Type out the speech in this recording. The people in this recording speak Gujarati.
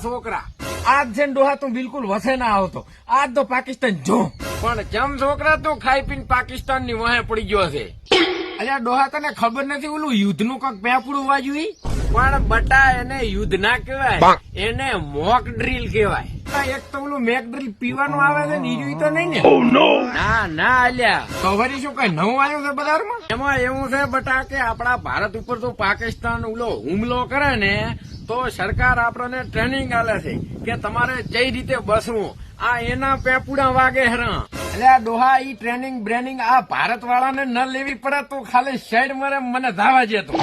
છોકરા આજ છે ને ડોહા તું બિલકુલ વસે ના આવતો. આજ તો પાકિસ્તાન જો પણ જેમ છોકરા તું ખાઈ પીને પાકિસ્તાન ની વહે પડી ગયો છે. અલ્યા ડોહા તને ખબર નથી ઓલું યુદ્ધ નું કઈક પેપડું વાજ્યું? પણ બટા એને યુદ્ધ ના કહેવાય, એને મોક ડ્રીલ કહેવાય. એક તો ઓલું મેક ડ્રીલ પીવાનું આવે છે ને ઈ તો નહીં ને? ના ના અલ્યા તો વળી શું કઈ નવું આવ્યું છે બજારમાં? એમાં એવું છે બટા કે આપડા ભારત ઉપર તો પાકિસ્તાન ઓલો હુમલો કરે ને તો સરકાર આપણને ટ્રેનિંગ આલે છે કે તમારે કઈ રીતે બસવું. આ એના પેપુડા વાગે હેરા. એટલે આ ડોહા ઈ ટ્રેનિંગ બ્રેનિંગ આ ભારત વાળાને ન લેવી પડે તો ખાલી સાઈડ મરે મને ધાવા જતો.